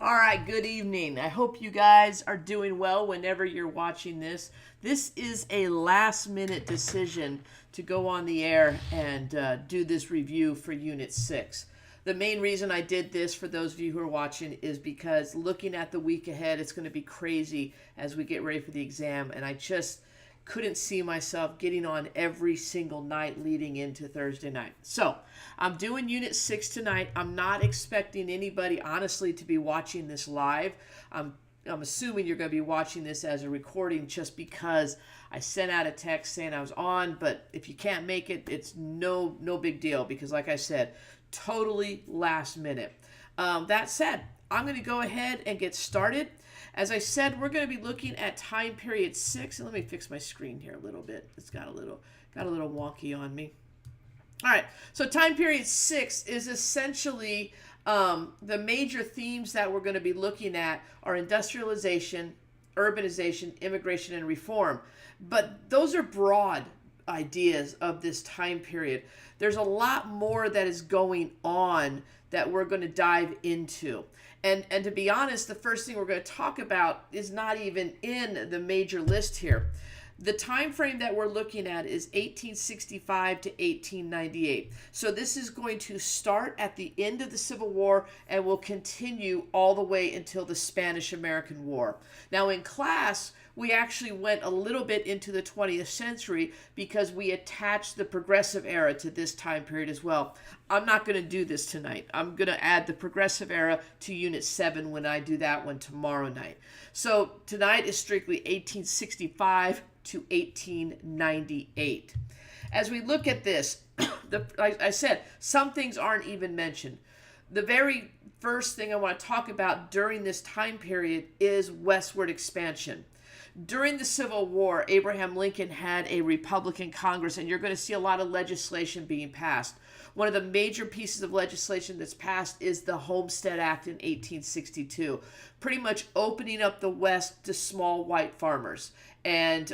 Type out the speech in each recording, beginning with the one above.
All right, good evening. I hope you guys are doing well whenever you're watching this. This is a last minute decision to go on the air and do this review for Unit 6. The main reason I did this, for those of you who are watching, is because looking at the week ahead, it's going to be crazy as we get ready for the exam, and I just couldn't see myself getting on every single night leading into Thursday night. So I'm doing Unit 6 tonight. I'm not expecting anybody, honestly, to be watching this live. I'm assuming you're going to be watching this as a recording just because I sent out a text saying I was on, but if you can't make it, it's no big deal because, like I said, totally last minute. That said, I'm going to go ahead and get started. As I said, we're going to be looking at time period 6. And let me fix my screen here a little bit. It's got a little wonky on me. All right, so time period 6 is essentially the major themes that we're going to be looking at are industrialization, urbanization, immigration, and reform. But those are broad ideas of this time period. There's a lot more that is going on that we're going to dive into. And to be honest, the first thing we're going to talk about is not even in the major list here. The time frame that we're looking at is 1865 to 1898. So this is going to start at the end of the Civil War and will continue all the way until the Spanish-American War. Now in class, we actually went a little bit into the 20th century because we attached the progressive era to this time period as well. I'm not going to do this tonight. I'm going to add the progressive era to Unit 7 when I do that one tomorrow night. So tonight is strictly 1865 to 1898. As we look at this, like I said, some things aren't even mentioned. The very first thing I want to talk about during this time period is westward expansion. During the Civil War, Abraham Lincoln had a Republican Congress, and you're going to see a lot of legislation being passed. One of the major pieces of legislation that's passed is the Homestead Act in 1862, pretty much opening up the West to small white farmers. And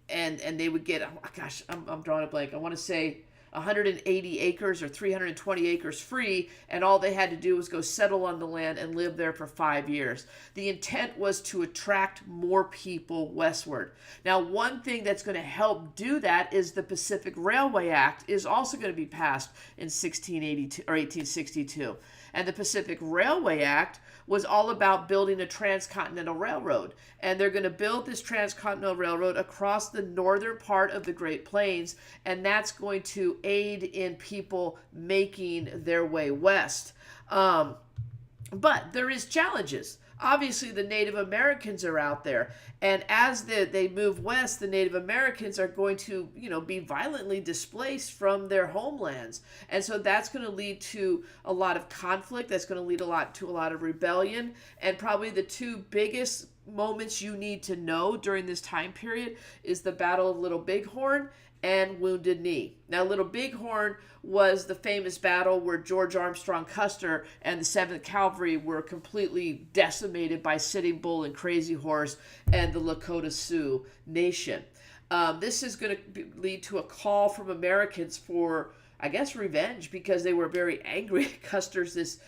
they would get, oh gosh, I'm drawing a blank. I want to say 180 acres or 320 acres free, and all they had to do was go settle on the land and live there for 5 years. The intent was to attract more people westward. Now, one thing that's going to help do that is the Pacific Railway Act is also going to be passed in 1682 or 1862. And the Pacific Railway Act was all about building a transcontinental railroad. And they're going to build this transcontinental railroad across the northern part of the Great Plains, and that's going to aid in people making their way west. But there is challenges. Obviously, the Native Americans are out there, and as they move west, the Native Americans are going to, be violently displaced from their homelands, and so that's going to lead to a lot of conflict. That's going to lead to a lot of rebellion, and probably the two biggest moments you need to know during this time period is the Battle of Little Bighorn and Wounded Knee. Now, Little Bighorn was the famous battle where George Armstrong Custer and the 7th Cavalry were completely decimated by Sitting Bull and Crazy Horse and the Lakota Sioux Nation. This is going to lead to a call from Americans for, I guess, revenge, because they were very angry at Custer's this,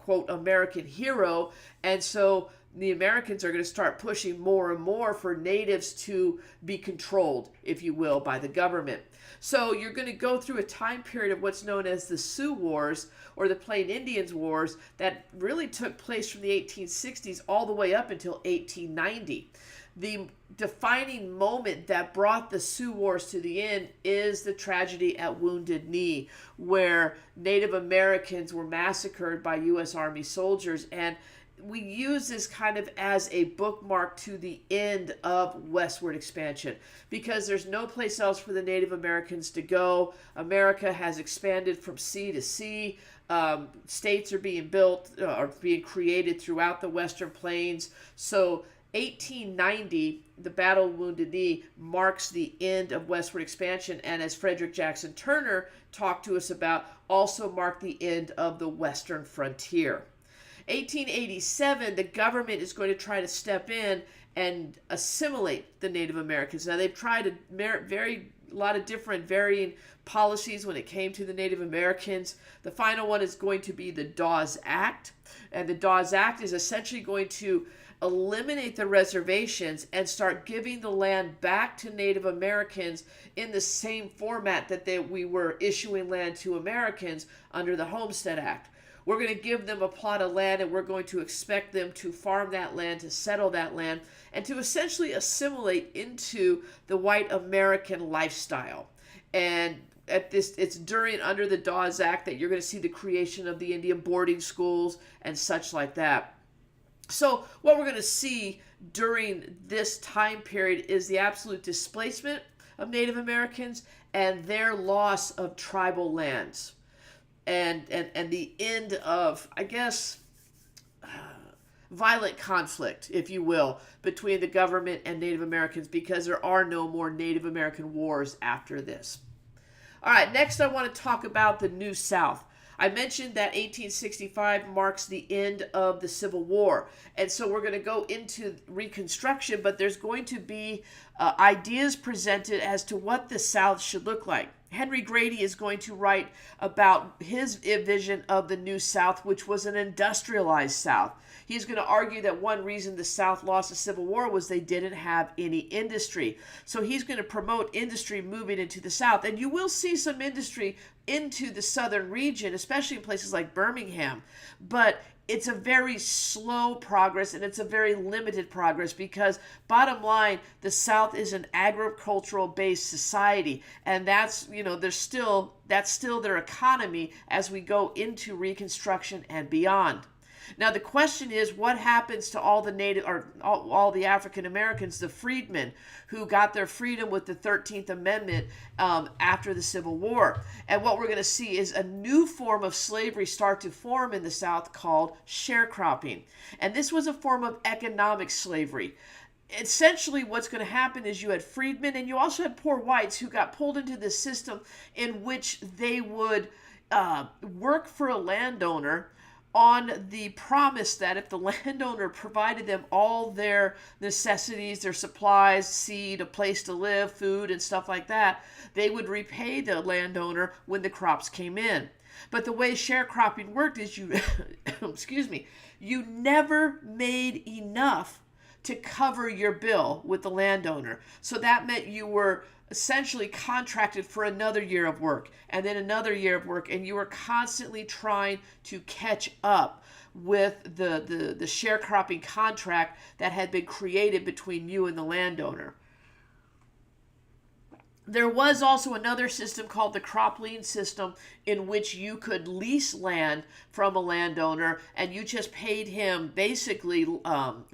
quote, American hero. And so the Americans are going to start pushing more and more for natives to be controlled, if you will, by the government. So you're going to go through a time period of what's known as the Sioux Wars, or the Plain Indians Wars, that really took place from the 1860s all the way up until 1890. The defining moment that brought the Sioux Wars to the end is the tragedy at Wounded Knee, where Native Americans were massacred by U.S. Army soldiers. And we use this kind of as a bookmark to the end of westward expansion, because there's no place else for the Native Americans to go. America has expanded from sea to sea. States are being built, are being created throughout the Western Plains. So 1890, the Battle of Wounded Knee, marks the end of westward expansion, and as Frederick Jackson Turner talked to us about, also marked the end of the Western frontier. 1887, the government is going to try to step in and assimilate the Native Americans. Now, they've tried very lot of different varying policies when it came to the Native Americans. The final one is going to be the Dawes Act. And the Dawes Act is essentially going to eliminate the reservations and start giving the land back to Native Americans in the same format that we were issuing land to Americans under the Homestead Act. We're going to give them a plot of land, and we're going to expect them to farm that land, to settle that land, and to essentially assimilate into the white American lifestyle. And it's under the Dawes Act that you're going to see the creation of the Indian boarding schools and such like that. So what we're going to see during this time period is the absolute displacement of Native Americans and their loss of tribal lands. And the end of, I guess, violent conflict, if you will, between the government and Native Americans, because there are no more Native American wars after this. All right, next I want to talk about the New South. I mentioned that 1865 marks the end of the Civil War. And so we're going to go into Reconstruction, but there's going to be ideas presented as to what the South should look like. Henry Grady is going to write about his vision of the New South, which was an industrialized South. He's going to argue that one reason the South lost the Civil War was they didn't have any industry. So he's going to promote industry moving into the South. And you will see some industry into the southern region, especially in places like Birmingham. But it's a very slow progress, and it's a very limited progress, because bottom line, the South is an agricultural based society, and that's still their economy as we go into Reconstruction and beyond. Now the question is, what happens to all the Native, or all the African Americans, the freedmen, who got their freedom with the 13th Amendment after the Civil War? And what we're going to see is a new form of slavery start to form in the South called sharecropping. And this was a form of economic slavery. Essentially, what's going to happen is you had freedmen, and you also had poor whites who got pulled into this system in which they would work for a landowner on the promise that if the landowner provided them all their necessities, their supplies, seed, a place to live, food, and stuff like that, they would repay the landowner when the crops came in. But the way sharecropping worked is you never made enough to cover your bill with the landowner. So that meant you were essentially contracted for another year of work, and then another year of work, and you were constantly trying to catch up with the sharecropping contract that had been created between you and the landowner. There was also another system called the crop lien system, in which you could lease land from a landowner, and you just paid him basically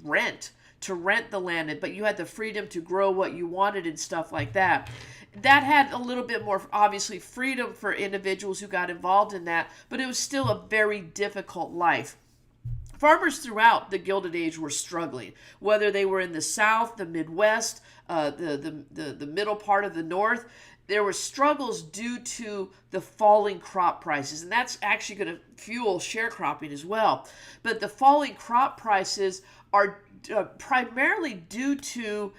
rent to rent the land, but you had the freedom to grow what you wanted and stuff like that. That had a little bit more, obviously, freedom for individuals who got involved in that, but it was still a very difficult life. Farmers throughout the Gilded Age were struggling, whether they were in the South, the Midwest, the middle part of the North. There were struggles due to the falling crop prices, and that's actually going to fuel sharecropping as well. But the falling crop prices are primarily due to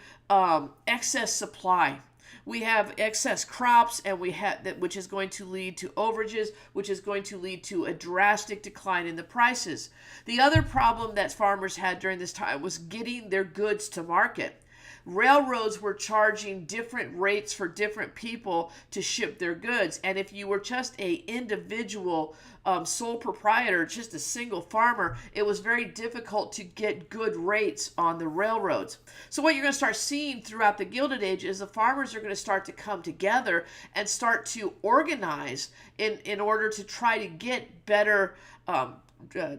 excess supply. We have excess crops, and we have that, which is going to lead to overages, which is going to lead to a drastic decline in the prices. The other problem that farmers had during this time was getting their goods to market. Railroads were charging different rates for different people to ship their goods. And if you were just a individual sole proprietor, just a single farmer, it was very difficult to get good rates on the railroads. So what you're going to start seeing throughout the Gilded Age is the farmers are going to start to come together and start to organize in order to try to get better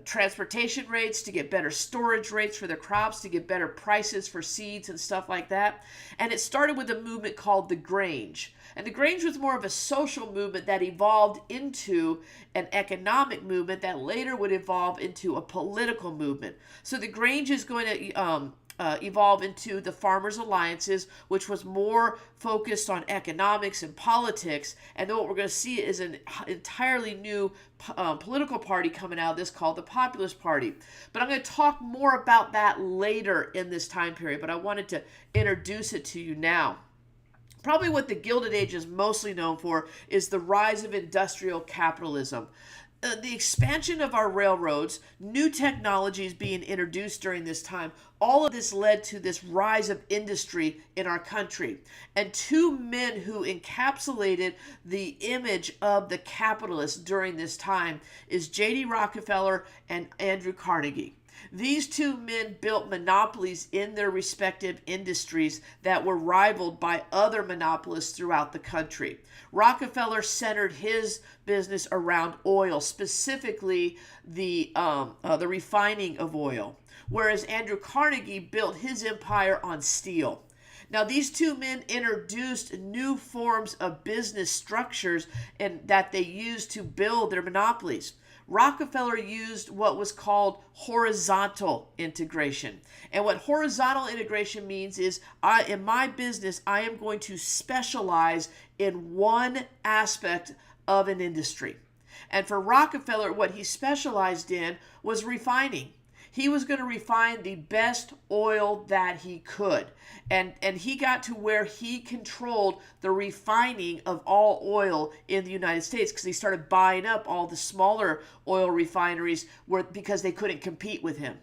transportation rates, to get better storage rates for their crops, to get better prices for seeds and stuff like that. And it started with a movement called the Grange. And the Grange was more of a social movement that evolved into an economic movement that later would evolve into a political movement. So the Grange is going to evolve into the Farmers' Alliances, which was more focused on economics and politics. And then what we're going to see is an entirely new political party coming out of this called the Populist Party. But I'm going to talk more about that later in this time period, but I wanted to introduce it to you now. Probably what the Gilded Age is mostly known for is the rise of industrial capitalism. The expansion of our railroads, new technologies being introduced during this time, all of this led to this rise of industry in our country. And two men who encapsulated the image of the capitalist during this time is J.D. Rockefeller and Andrew Carnegie. These two men built monopolies in their respective industries that were rivaled by other monopolists throughout the country. Rockefeller centered his business around oil, specifically the refining of oil, whereas Andrew Carnegie built his empire on steel. Now, these two men introduced new forms of business structures and that they used to build their monopolies. Rockefeller used what was called horizontal integration. And what horizontal integration means is in my business, I am going to specialize in one aspect of an industry. And for Rockefeller, what he specialized in was refining. He was going to refine the best oil that he could. And he got to where he controlled the refining of all oil in the United States because he started buying up all the smaller oil refineries because they couldn't compete with him.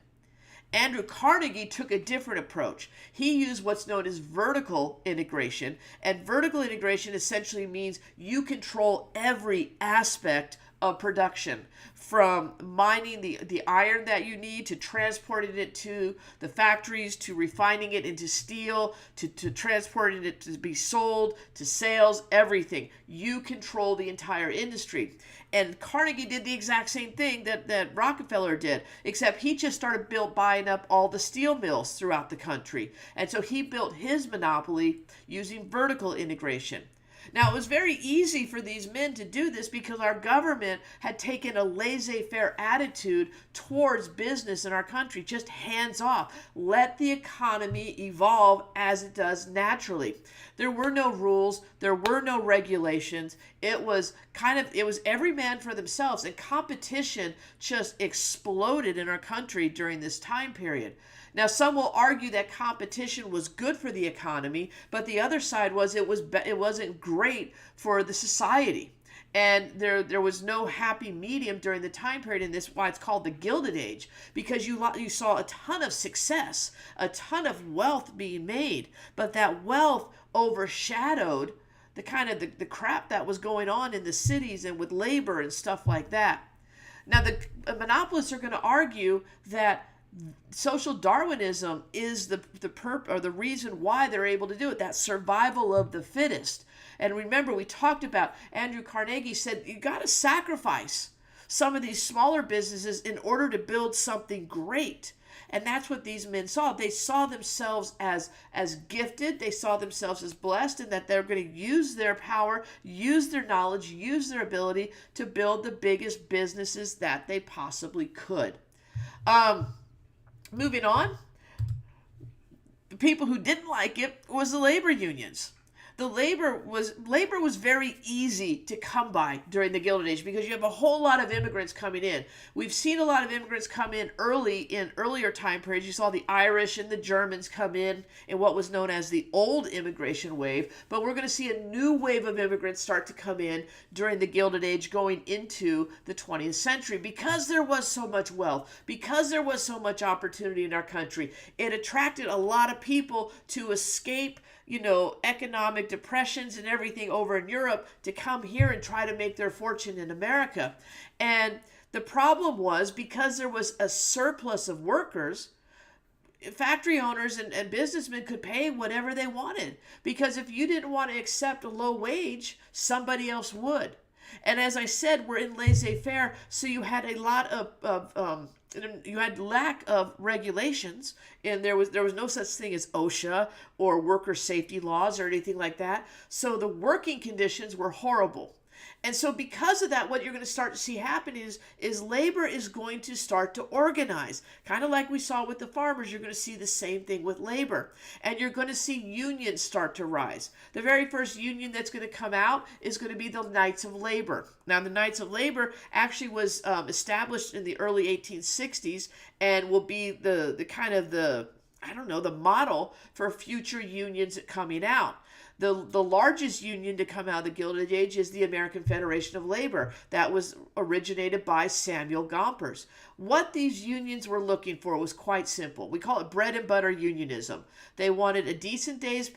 Andrew Carnegie took a different approach. He used what's known as vertical integration. And vertical integration essentially means you control every aspect of production, from mining the iron that you need, to transporting it to the factories, to refining it into steel, to transporting it to be sold, to sales, everything. You control the entire industry. And Carnegie did the exact same thing that Rockefeller did, except he just started buying up all the steel mills throughout the country. And so he built his monopoly using vertical integration. Now, it was very easy for these men to do this because our government had taken a laissez-faire attitude towards business in our country, just hands off. Let the economy evolve as it does naturally. There were no rules, there were no regulations. It was every man for themselves, and competition just exploded in our country during this time period. Now, some will argue that competition was good for the economy, but the other side was it wasn't great for the society. And there was no happy medium during the time period, and this is why it's called the Gilded Age, because you saw a ton of success, a ton of wealth being made, but that wealth overshadowed the crap that was going on in the cities and with labor and stuff like that. Now, the monopolists are going to argue that social Darwinism is the reason why they're able to do it, that survival of the fittest. And remember, we talked about Andrew Carnegie said you got to sacrifice some of these smaller businesses in order to build something great. And that's what these men saw. They saw themselves as gifted. They saw themselves as blessed, and that they're going to use their power, use their knowledge, use their ability to build the biggest businesses that they possibly could. Moving on, the people who didn't like it was the labor unions. The labor was very easy to come by during the Gilded Age because you have a whole lot of immigrants coming in. We've seen a lot of immigrants come in earlier time periods. You saw the Irish and the Germans come in what was known as the old immigration wave, but we're going to see a new wave of immigrants start to come in during the Gilded Age going into the 20th century because there was so much wealth, because there was so much opportunity in our country. It attracted a lot of people to escape economic depressions and everything over in Europe to come here and try to make their fortune in America. And the problem was because there was a surplus of workers, factory owners and businessmen could pay whatever they wanted. Because if you didn't want to accept a low wage, somebody else would. And as I said, we're in laissez-faire, so you had a lot of you had lack of regulations, and there was no such thing as OSHA or worker safety laws or anything like that. So the working conditions were horrible. And so because of that, what you're going to start to see happen is labor is going to start to organize. Kind of like we saw with the farmers, you're going to see the same thing with labor. And you're going to see unions start to rise. The very first union that's going to come out is going to be the Knights of Labor. Now, the Knights of Labor actually was established in the early 1860s and will be the model for future unions coming out. The largest union to come out of the Gilded Age is the American Federation of Labor. That was originated by Samuel Gompers. What these unions were looking for was quite simple. We call it bread and butter unionism. They wanted a decent day's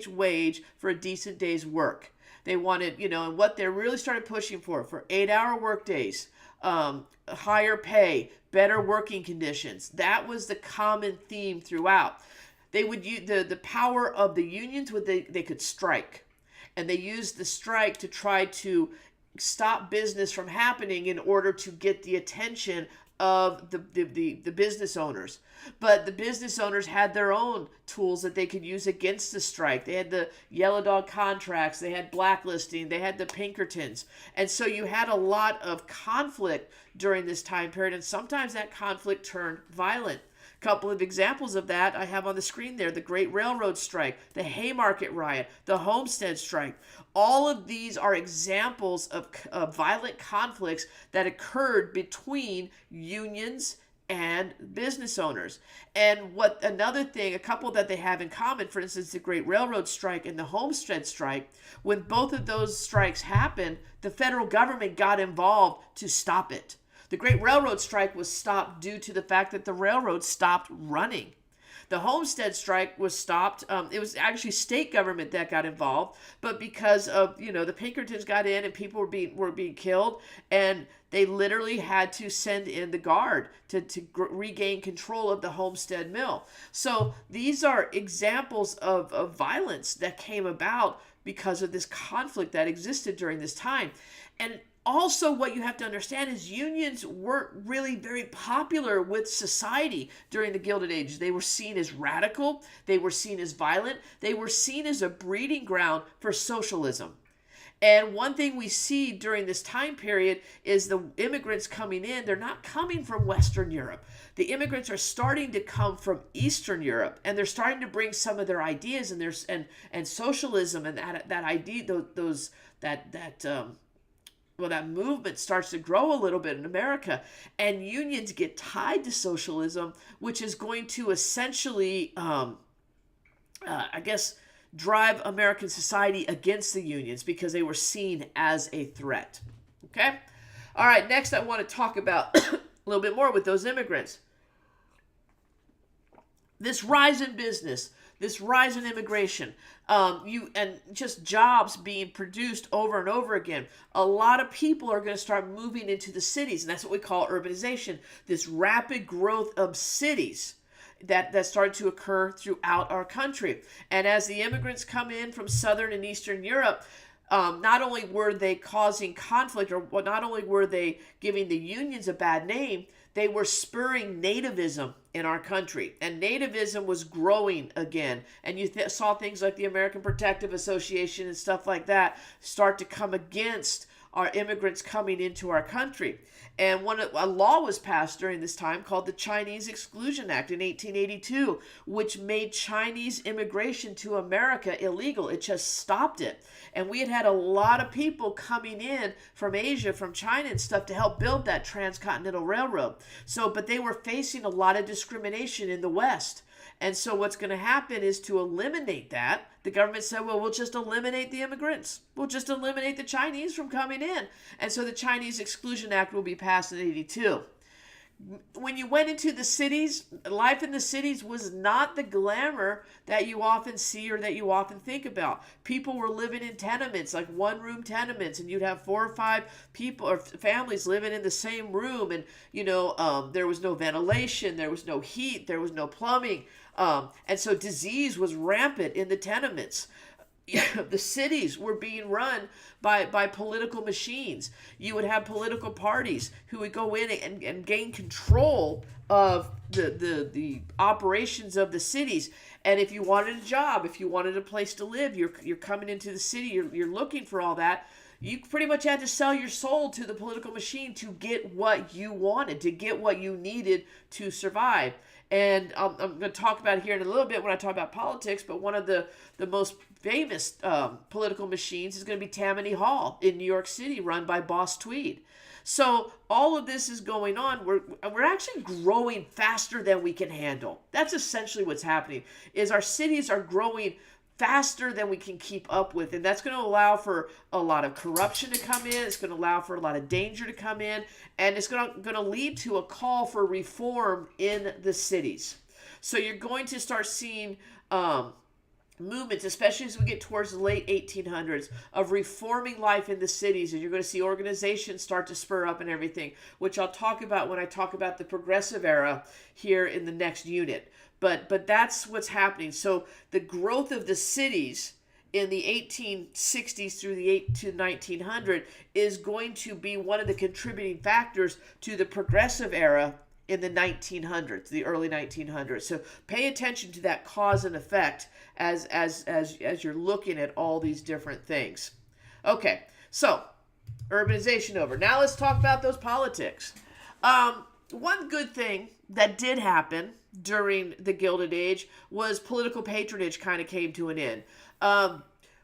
wage for a decent day's work. They wanted, and what they really started pushing for 8-hour work days, higher pay, better working conditions. That was the common theme throughout. They would use the power of the unions. They could strike, and they used the strike to try to stop business from happening in order to get the attention of the business owners. But the business owners had their own tools that they could use against the strike. They had the yellow dog contracts, they had blacklisting, they had the Pinkertons. And so you had a lot of conflict during this time period, and sometimes that conflict turned violent. A couple of examples of that I have on the screen there: the Great Railroad Strike, the Haymarket Riot, the Homestead Strike. All of these are examples of violent conflicts that occurred between unions and business owners. And a couple that they have in common, for instance, the Great Railroad Strike and the Homestead Strike, when both of those strikes happened, the federal government got involved to stop it. The Great Railroad Strike was stopped due to the fact that the railroads stopped running. The Homestead Strike was stopped. It was actually state government that got involved, but because of the Pinkertons got in and people were being killed, and they literally had to send in the guard to regain control of the Homestead Mill. So these are examples of violence that came about because of this conflict that existed during this time. And also, what you have to understand is unions weren't really very popular with society during the Gilded Age. They were seen as radical. They were seen as violent. They were seen as a breeding ground for socialism. And one thing we see during this time period is the immigrants coming in. They're not coming from Western Europe. The immigrants are starting to come from Eastern Europe, and they're starting to bring some of their ideas and socialism and that idea, that movement starts to grow a little bit in America, and unions get tied to socialism, which is going to essentially, drive American society against the unions because they were seen as a threat. Okay? All right, next I want to talk about a little bit more with those immigrants. This rise in business, this rise in immigration, and just jobs being produced over and over again. A lot of people are going to start moving into the cities, and that's what we call urbanization. This rapid growth of cities that started to occur throughout our country. And as the immigrants come in from Southern and Eastern Europe, not only were they causing conflict, or not only were they giving the unions a bad name, they were spurring nativism in our country. And nativism was growing again. And you saw things like the American Protective Association and stuff like that start to come against our immigrants coming into our country. And a law was passed during this time called the Chinese Exclusion Act in 1882, which made Chinese immigration to America illegal. It just stopped it. And we had a lot of people coming in from Asia, from China and stuff to help build that transcontinental railroad. But they were facing a lot of discrimination in the West. And so what's going to happen is, to eliminate that, the government said, well, we'll just eliminate the immigrants. We'll just eliminate the Chinese from coming in. And so the Chinese Exclusion Act will be passed in 82. When you went into the cities, life in the cities was not the glamour that you often see or that you often think about. People were living in tenements, like one-room tenements, and you'd have 4 or 5 people or families living in the same room. And, there was no ventilation, there was no heat, there was no plumbing. And so disease was rampant in the tenements. The cities were being run by political machines. You would have political parties who would go in and gain control of the operations of the cities. And if you wanted a job, if you wanted a place to live, you're coming into the city, you're looking for all that. You pretty much had to sell your soul to the political machine to get what you wanted, to get what you needed to survive. And I'm going to talk about it here in a little bit when I talk about politics, but one of the most famous political machines is going to be Tammany Hall in New York City, run by Boss Tweed. So all of this is going on. We're actually growing faster than we can handle. That's essentially what's happening, is our cities are growing faster than we can keep up with. And that's going to allow for a lot of corruption to come in. It's going to allow for a lot of danger to come in. And it's going to lead to a call for reform in the cities. So you're going to start seeing movements, especially as we get towards the late 1800s, of reforming life in the cities. And you're going to see organizations start to spur up and everything, which I'll talk about when I talk about the progressive era here in the next unit. But that's what's happening. So the growth of the cities in the 1860s through the 1900 is going to be one of the contributing factors to the progressive era in the 1900s, the early 1900s. So pay attention to that cause and effect as you're looking at all these different things. Okay, so urbanization over. Now let's talk about those politics. One good thing that did happen during the Gilded Age was political patronage kind of came to an end.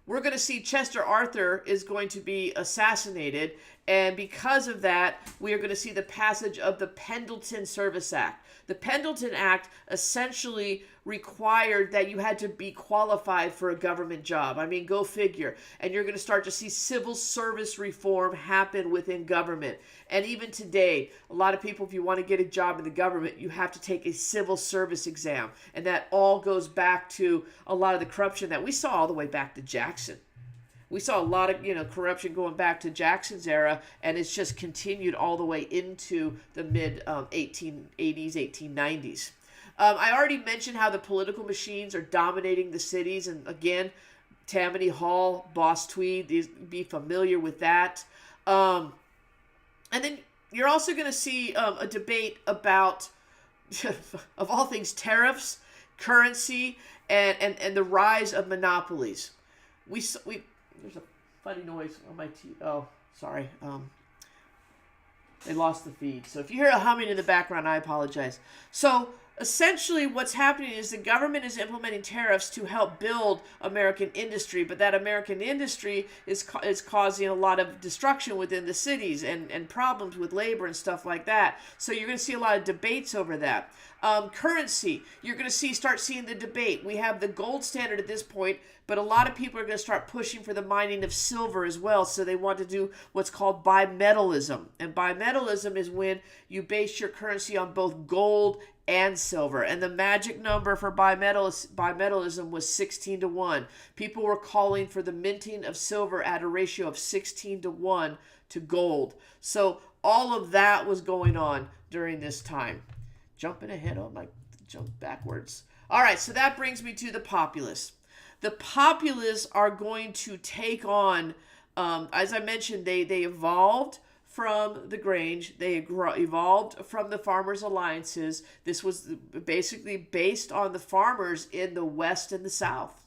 We're going to see Chester Arthur is going to be assassinated, and because of that, we are going to see the passage of the Pendleton Service Act. The Pendleton Act essentially required that you had to be qualified for a government job. I mean, go figure. And you're going to start to see civil service reform happen within government. And even today, a lot of people, if you want to get a job in the government, you have to take a civil service exam. And that all goes back to a lot of the corruption that we saw all the way back to Jackson. We saw a lot of corruption going back to Jackson's era, and it's just continued all the way into the mid 1880s, 1890s. I already mentioned how the political machines are dominating the cities, and again, Tammany Hall, Boss Tweed, be familiar with that. And then you're also going to see a debate about, of all things, tariffs, currency, and the rise of monopolies. There's a funny noise on my TV. Oh, sorry. They lost the feed. So if you hear a humming in the background, I apologize. So essentially what's happening is the government is implementing tariffs to help build American industry, but that American industry is causing a lot of destruction within the cities and problems with labor and stuff like that. So you're going to see a lot of debates over that. Currency, you're going to start seeing the debate. We have the gold standard at this point, but a lot of people are going to start pushing for the mining of silver as well. So they want to do what's called bimetallism. And bimetallism is when you base your currency on both gold and silver. And the magic number for bimetallism was 16-1. People were calling for the minting of silver at a ratio of 16-1 to gold. So all of that was going on during this time. Jumping ahead, oh my, jump backwards. All right, so that brings me to the populists. The populists are going to take on, as I mentioned, they evolved from the Grange. They evolved from the farmers' alliances. This was basically based on the farmers in the West and the South.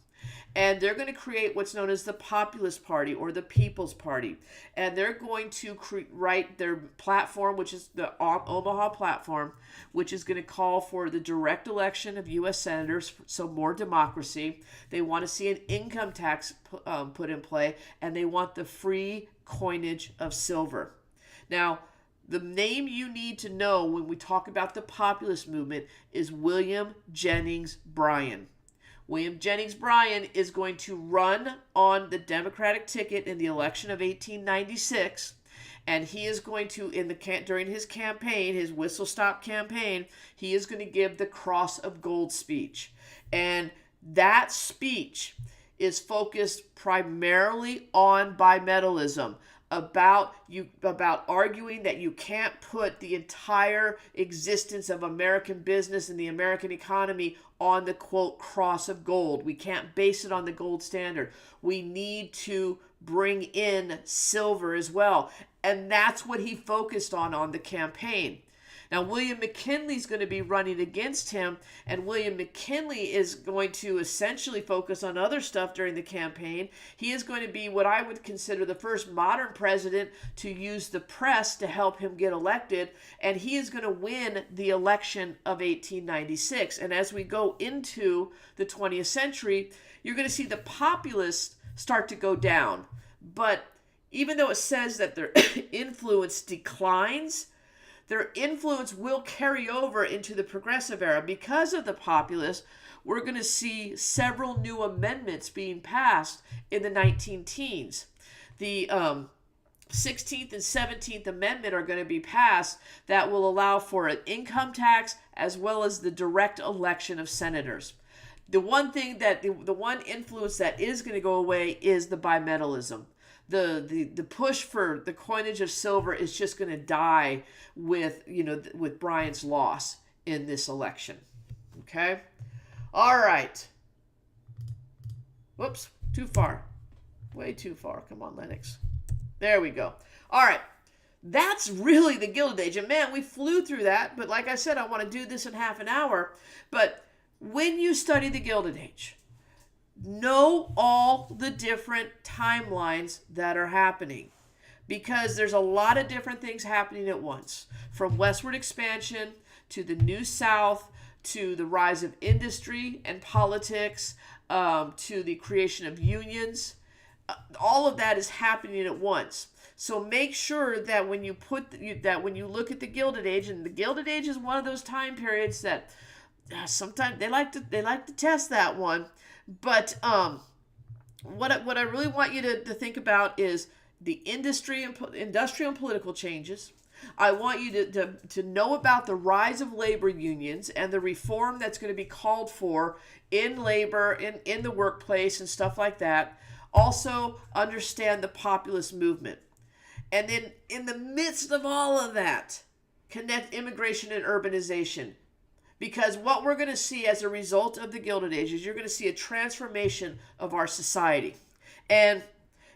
And they're going to create what's known as the Populist Party or the People's Party. And they're going to write their platform, which is the Omaha platform, which is going to call for the direct election of U.S. senators, so more democracy. They want to see an income tax put in play, and they want the free coinage of silver. Now, the name you need to know when we talk about the populist movement is William Jennings Bryan. William Jennings Bryan is going to run on the Democratic ticket in the election of 1896, and he is going to, during his campaign, his whistle-stop campaign, he is going to give the Cross of Gold speech. And that speech is focused primarily on bimetallism, about arguing that you can't put the entire existence of American business and the American economy on the, quote, cross of gold. We can't base it on the gold standard. We need to bring in silver as well. And that's what he focused on the campaign. Now, William McKinley is going to be running against him, and William McKinley is going to essentially focus on other stuff during the campaign. He is going to be what I would consider the first modern president to use the press to help him get elected, and he is going to win the election of 1896. And as we go into the 20th century, you're going to see the populists start to go down. But even though it says that their influence declines, their influence will carry over into the progressive era. Because of the populists, we're going to see several new amendments being passed in the 19 teens. The 16th and 17th Amendment are going to be passed that will allow for an income tax as well as the direct election of senators. The one thing that the one influence that is going to go away is the bimetallism. The push for the coinage of silver is just going to die with with Bryant's loss in this election. Okay? All right. Whoops, too far. Way too far. Come on, Lennox. There we go. All right. That's really the Gilded Age. And man, we flew through that. But like I said, I want to do this in half an hour. But when you study the Gilded Age, know all the different timelines that are happening. Because there's a lot of different things happening at once. From westward expansion to the New South to the rise of industry and politics to the creation of unions. All of that is happening at once. So make sure that when you when you look at the Gilded Age, and the Gilded Age is one of those time periods that sometimes they like to test that one. But what I really want you to think about is the industrial and political changes. I want you to know about the rise of labor unions and the reform that's going to be called for in labor, in the workplace and stuff like that. Also understand the populist movement. And then in the midst of all of that, connect immigration and urbanization. Because what we're going to see as a result of the Gilded Age is you're going to see a transformation of our society. And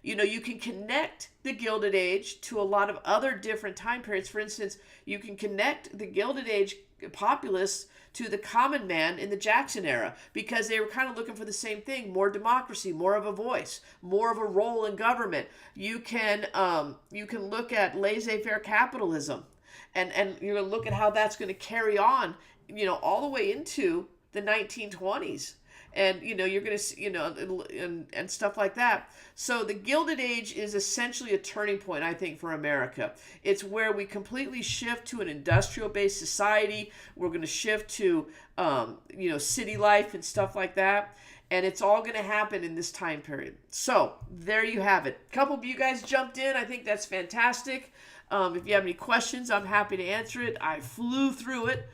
you can connect the Gilded Age to a lot of other different time periods. For instance, you can connect the Gilded Age populists to the common man in the Jackson era, because they were kind of looking for the same thing: more democracy, more of a voice, more of a role in government. You can look at laissez-faire capitalism, and you're going to look at how that's going to carry on, all the way into the 1920s. And you're going to see, and stuff like that. So the Gilded Age is essentially a turning point, I think, for America. It's where we completely shift to an industrial-based society. We're going to shift to city life and stuff like that. And it's all going to happen in this time period. So there you have it. A couple of you guys jumped in. I think that's fantastic. If you have any questions, I'm happy to answer it. I flew through it,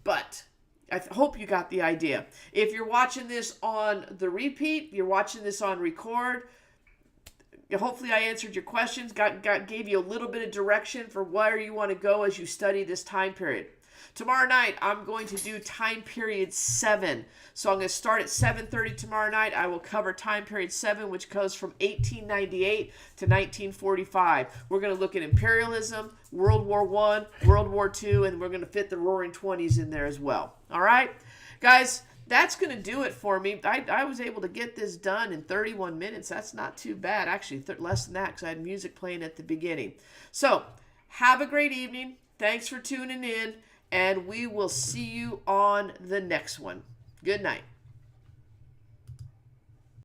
but I hope you got the idea. If you're watching this on the repeat, you're watching this on record, hopefully I answered your questions, gave you a little bit of direction for where you want to go as you study this time period. Tomorrow night, I'm going to do time period 7. So I'm going to start at 7:30 tomorrow night. I will cover time period 7, which goes from 1898 to 1945. We're going to look at imperialism, World War I, World War II, and we're going to fit the Roaring Twenties in there as well. All right? Guys, that's going to do it for me. I was able to get this done in 31 minutes. That's not too bad. Actually, less than that, because I had music playing at the beginning. So, have a great evening. Thanks for tuning in. And we will see you on the next one. Good night.